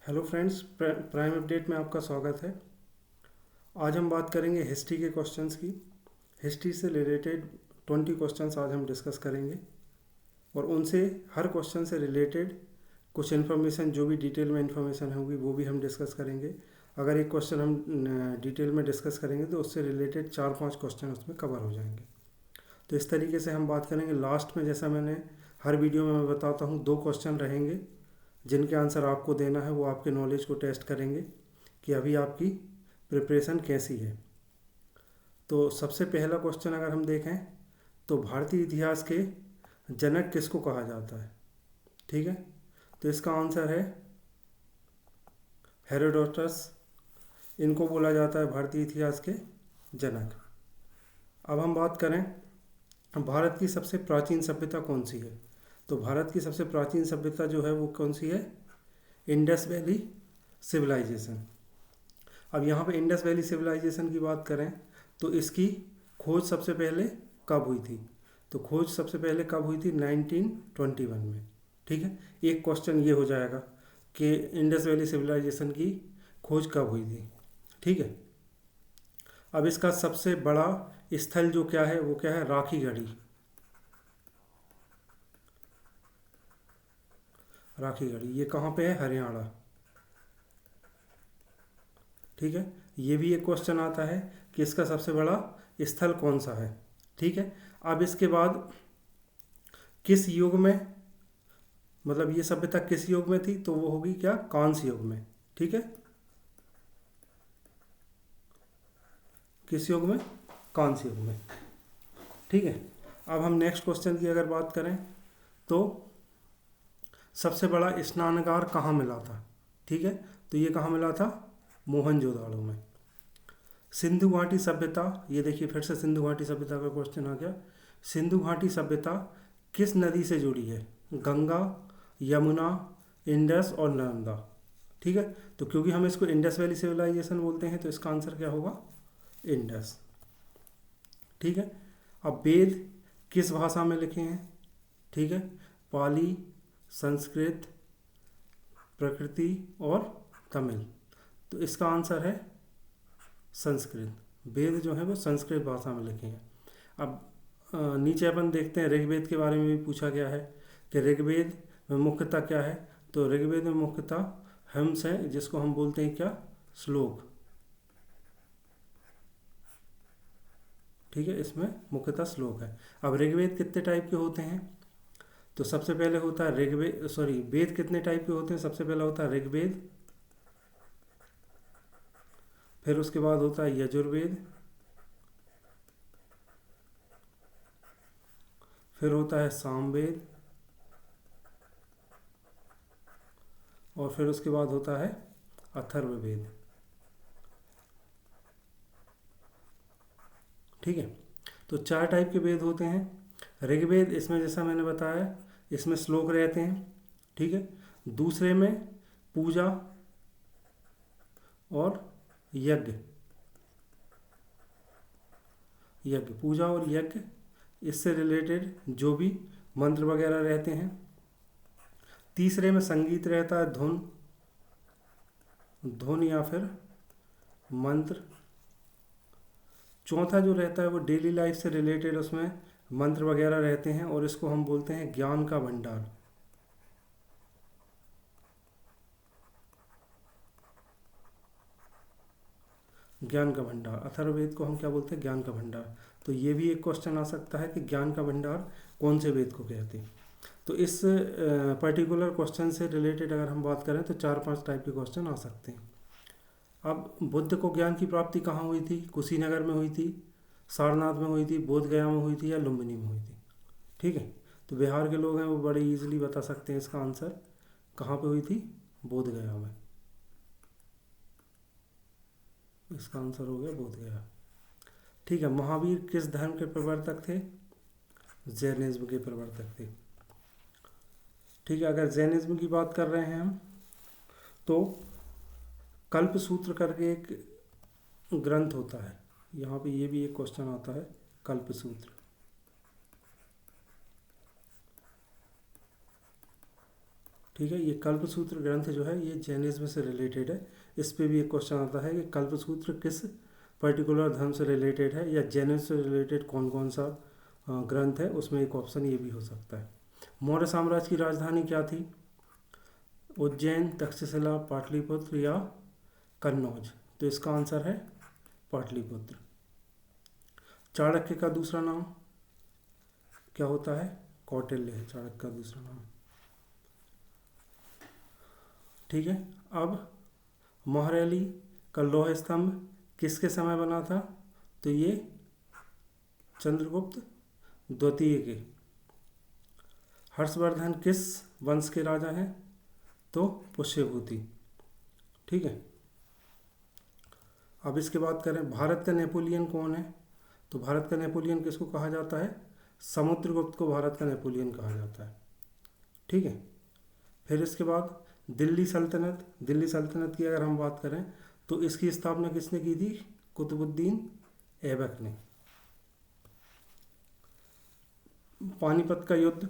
Hello friends, prime update में आपका स्वागत है। आज हम बात करेंगे हिस्ट्री के क्वेश्चंस की। हिस्ट्री से रिलेटेड 20 क्वेश्चंस आज हम डिस्कस करेंगे और उनसे हर क्वेश्चन से रिलेटेड कुछ इन्फॉर्मेशन, जो भी डिटेल में इन्फॉर्मेशन होगी वो भी हम डिस्कस करेंगे। अगर एक क्वेश्चन हम डिटेल में डिस्कस करेंगे तो उससे रिलेटेड 4-5 क्वेश्चन उसमें कवर हो जाएंगे। तो इस तरीके से हम बात करेंगे। लास्ट में, जैसा मैंने हर वीडियो में मैं बताता हूँ, 2 क्वेश्चन रहेंगे जिनके आंसर आपको देना है। वो आपके नॉलेज को टेस्ट करेंगे कि अभी आपकी प्रिपरेशन कैसी है। तो सबसे पहला क्वेश्चन अगर हम देखें तो भारतीय इतिहास के जनक किसको कहा जाता है? ठीक है, तो इसका आंसर है हेरोडोटस। इनको बोला जाता है भारतीय इतिहास के जनक। अब हम बात करें भारत की सबसे प्राचीन सभ्यता कौन सी है? तो भारत की सबसे प्राचीन सभ्यता जो है वो कौन सी है? Indus valley civilisation. अब यहाँ पे इंडस वैली सिविलाइजेशन की बात करें तो इसकी खोज सबसे पहले कब हुई थी? तो खोज सबसे पहले कब हुई थी? 1921 में। ठीक है, एक क्वेश्चन ये हो जाएगा कि इंडस वैली सिविलाइजेशन की खोज कब हुई थी। ठीक है, अब इसका सबसे बड़ा स्थल जो क्या है वो क्या है? राखीगढ़ी। राखीगढ़ी ये कहाँ पे है? हरियाणा। ठीक है, ये भी एक क्वेश्चन आता है कि इसका सबसे बड़ा स्थल कौन सा है। ठीक है, अब इसके बाद किस युग में, मतलब ये सभ्यता किस युग में थी? तो वो होगी क्या? कांस्य युग में। ठीक है, किस युग में? कांस्य युग में। ठीक है, अब हम नेक्स्ट क्वेश्चन की अगर बात करें तो सबसे बड़ा स्नानागार कहाँ मिला था? ठीक है, तो ये कहाँ मिला था? मोहनजोदाड़ो में। सिंधु घाटी सभ्यता, ये देखिए फिर से सिंधु घाटी सभ्यता का क्वेश्चन आ गया। सिंधु घाटी सभ्यता किस नदी से जुड़ी है? गंगा, यमुना, इंडस और नर्मदा। ठीक है, तो क्योंकि हम इसको इंडस वैली सिविलाइजेशन बोलते हैं तो इसका आंसर क्या होगा? इंडस। ठीक है, अब वेद किस भाषा में लिखे हैं? ठीक है, पाली, संस्कृत, प्रकृति और तमिल। तो इसका आंसर है संस्कृत। वेद जो है वो संस्कृत भाषा में लिखे हैं। अब नीचे अपन देखते हैं ऋग्वेद के बारे में भी पूछा गया है कि ऋग्वेद में मुख्यतः क्या है? तो ऋग्वेद में मुख्यतः हम्स है, जिसको हम बोलते हैं क्या? श्लोक। ठीक है, इसमें मुख्यतः श्लोक है। अब ऋग्वेद कितने टाइप के होते हैं? तो सबसे पहले होता है वेद कितने टाइप के होते हैं? सबसे पहला होता है ऋग्वेद, फिर उसके बाद होता है यजुर्वेद, फिर होता है सामवेद, और फिर उसके बाद होता है अथर्ववेद। ठीक है, तो 4 टाइप के वेद होते हैं। ऋग्वेद, इसमें जैसा मैंने बताया इसमें श्लोक रहते हैं। ठीक है, दूसरे में पूजा और यज्ञ। पूजा और यज्ञ, इससे रिलेटेड जो भी मंत्र वगैरह रहते हैं। तीसरे में संगीत रहता है, धुन, या फिर मंत्र। चौथा जो रहता है वो डेली लाइफ से रिलेटेड, उसमें मंत्र वगैरह रहते हैं और इसको हम बोलते हैं ज्ञान का भंडार। ज्ञान का भंडार, अथर्ववेद को हम क्या बोलते हैं? ज्ञान का भंडार। तो ये भी एक क्वेश्चन आ सकता है कि ज्ञान का भंडार कौन से वेद को कहते हैं। तो इस पर्टिकुलर क्वेश्चन से रिलेटेड अगर हम बात करें तो 4-5 टाइप के क्वेश्चन आ सकते हैं। अब बुद्ध को ज्ञान की प्राप्ति कहाँ हुई थी? कुशीनगर में हुई थी, सारनाथ में हुई थी, बोध गया में हुई थी, या लुम्बिनी में हुई थी? ठीक है, तो बिहार के लोग हैं वो बड़े इजीली बता सकते हैं इसका आंसर। कहाँ पे हुई थी? बोध गया में। इसका आंसर हो गया बोध गया। ठीक है, महावीर किस धर्म के प्रवर्तक थे? जैनिज्म के प्रवर्तक थे। ठीक है, अगर जैनिज्म की बात कर रहे हैं हम तो कल्पसूत्र करके एक ग्रंथ होता है। यहाँ पे ये भी एक क्वेश्चन आता है, कल्पसूत्र। ठीक है, ये कल्पसूत्र ग्रंथ जो है ये जैनिज्म से रिलेटेड है। इस पे भी एक क्वेश्चन आता है कि कल्पसूत्र किस पर्टिकुलर धर्म से रिलेटेड है, या जैनिज्म से रिलेटेड कौन कौन सा ग्रंथ है, उसमें एक ऑप्शन ये भी हो सकता है। मौर्य साम्राज्य की राजधानी क्या थी? उज्जैन, तक्षशिला, पाटलिपुत्र या कन्नौज? तो इसका आंसर है पाटलिपुत्र। चाणक्य का दूसरा नाम क्या होता है? कौटिल्य है चाणक्य का दूसरा नाम। ठीक है, अब मोहरैली का लौह स्तंभ किसके समय बना था? तो ये चंद्रगुप्त द्वितीय के। हर्षवर्धन किस वंश के राजा हैं? तो पुष्यभूति। ठीक है, अब इसके बाद करें भारत का नेपोलियन कौन है? तो भारत का नेपोलियन किसको कहा जाता है? समुद्रगुप्त को भारत का नेपोलियन कहा जाता है। ठीक है, फिर इसके बाद दिल्ली सल्तनत की अगर हम बात करें तो इसकी स्थापना किसने की थी? कुतुबुद्दीन ऐबक ने। पानीपत का युद्ध,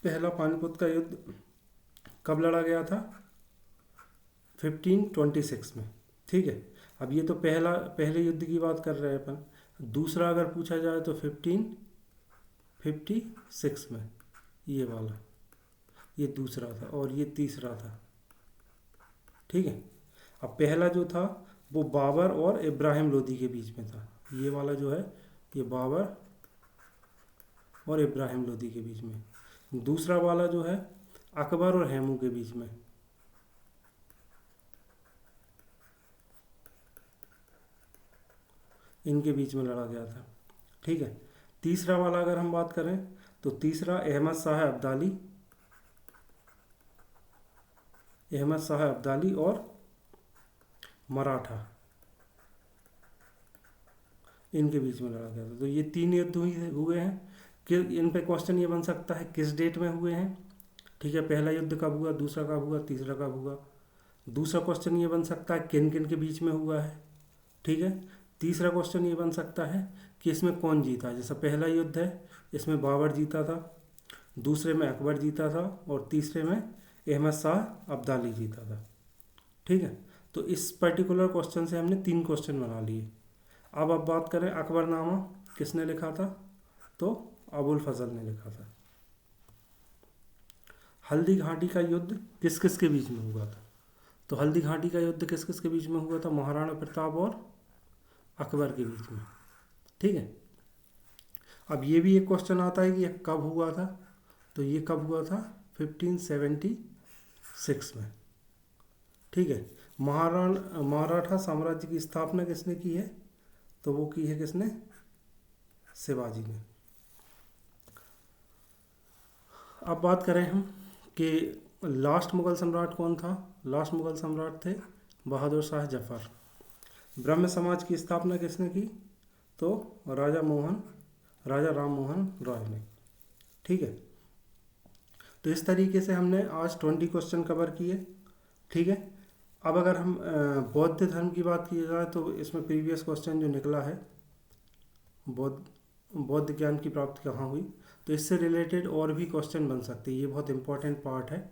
पहला पानीपत का युद्ध कब लड़ा गया था? 1526 में। ठीक है, अब ये तो पहले युद्ध की बात कर रहे हैं अपन। दूसरा अगर पूछा जाए तो 1556 में, ये वाला, ये दूसरा था और ये तीसरा था। ठीक है, अब पहला जो था वो बाबर और इब्राहिम लोदी के बीच में था। ये वाला जो है ये बाबर और इब्राहिम लोदी के बीच में। दूसरा वाला जो है अकबर और हैमू के बीच में। इनके बीच में लड़ा गया था। ठीक है, तीसरा वाला अगर हम बात करें तो तीसरा अहमद शाह अब्दाली और मराठा, इनके बीच में लड़ा गया था। तो ये 3 युद्ध हुए हैं कि इन पे क्वेश्चन ये बन सकता है किस डेट में हुए हैं। ठीक है, पहला युद्ध कब हुआ, दूसरा कब हुआ, तीसरा कब हुआ। दूसरा क्वेश्चन ये बन सकता है किन किन के बीच में हुआ है। ठीक है, तीसरा क्वेश्चन ये बन सकता है कि इसमें कौन जीता। जैसा पहला युद्ध है इसमें बाबर जीता था, दूसरे में अकबर जीता था और तीसरे में अहमद शाह अब्दाली जीता था। ठीक है, तो इस पर्टिकुलर क्वेश्चन से हमने 3 क्वेश्चन बना लिए। अब बात करें अकबरनामा किसने लिखा था? तो अबुल फजल ने लिखा था। हल्दी घाटी का युद्ध किस किस के बीच में हुआ था? तो हल्दी घाटी का युद्ध किस किस के बीच में हुआ था? महाराणा प्रताप और अकबर के बीच में। ठीक है, अब ये भी एक क्वेश्चन आता है कि ये कब हुआ था? तो ये कब हुआ था? 1576 में। ठीक है, मराठा साम्राज्य की स्थापना किसने की है? तो वो की है किसने? शिवाजी ने। अब बात करें हम कि लास्ट मुगल सम्राट कौन था? लास्ट मुगल सम्राट थे बहादुर शाह जफर। ब्रह्म समाज की स्थापना किसने की? तो राजा राम मोहन रॉय ने। ठीक है, तो इस तरीके से हमने आज 20 क्वेश्चन कवर किए। ठीक है, अब अगर हम बौद्ध धर्म की बात की जाए तो इसमें प्रीवियस क्वेश्चन जो निकला है बौद्ध ज्ञान की प्राप्ति कहाँ हुई, तो इससे रिलेटेड और भी क्वेश्चन बन सकते हैं। ये बहुत इंपॉर्टेंट पार्ट है।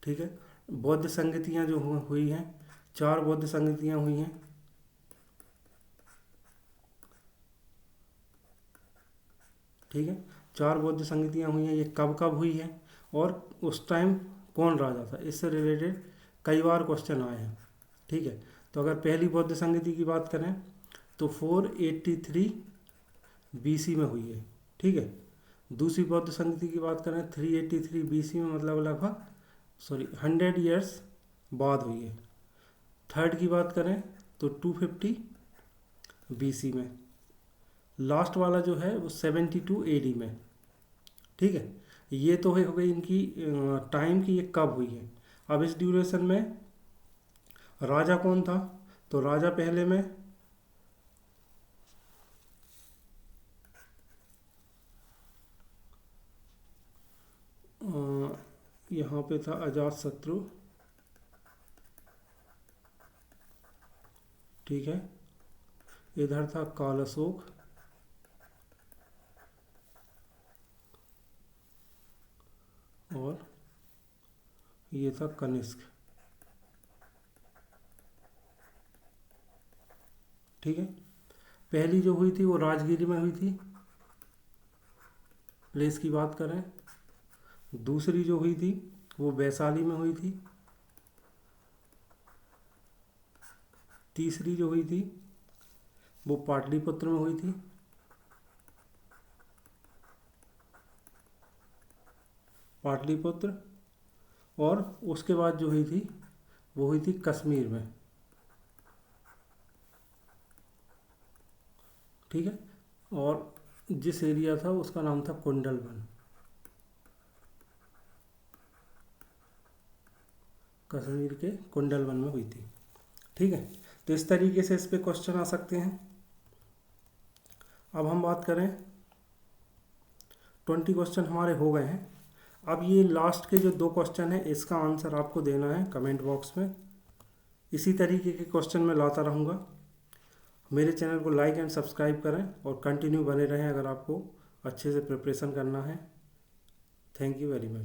ठीक है, बौद्ध संगतियाँ जो हुई हैं, 4 बौद्ध संगतियाँ हुई हैं। ठीक है, 4 बौद्ध संगतियाँ हुई हैं। ये कब कब हुई है और उस टाइम कौन राजा था, इससे रिलेटेड कई बार क्वेश्चन आए हैं। ठीक है, तो अगर पहली बौद्ध संगति की बात करें तो 483 BC में हुई है। ठीक है, दूसरी बौद्ध संगति की बात करें 383 BC में, मतलब लगभग 100 ईयर्स बाद हुई है। थर्ड की बात करें तो 250 BC में। लास्ट वाला जो है वो 72 AD में। ठीक है, ये तो हो गई इनकी टाइम की ये कब हुई है। अब इस ड्यूरेशन में राजा कौन था? तो राजा पहले में यहाँ पे था अजातशत्रु। ठीक है, इधर था काल अशोक और ये था कनिष्क। ठीक है, पहली जो हुई थी वो राजगिरी में हुई थी, प्लेस की बात करें। दूसरी जो हुई थी वो वैशाली में हुई थी। तीसरी जो हुई थी वो पाटलिपुत्र में हुई थी। पाटलिपुत्र, और उसके बाद जो हुई थी वो हुई थी कश्मीर में। ठीक है, और जिस एरिया था उसका नाम था कुंडलवन। कश्मीर के कुंडलवन में हुई थी। ठीक है, तो इस तरीके से इस पे क्वेश्चन आ सकते हैं। अब हम बात करें, 20 क्वेश्चन हमारे हो गए हैं। अब ये लास्ट के जो 2 क्वेश्चन हैं इसका आंसर आपको देना है कमेंट बॉक्स में। इसी तरीके के क्वेश्चन मैं लाता रहूँगा। मेरे चैनल को लाइक एंड सब्सक्राइब करें और कंटिन्यू बने रहें अगर आपको अच्छे से प्रिपरेशन करना है। Thank you very much.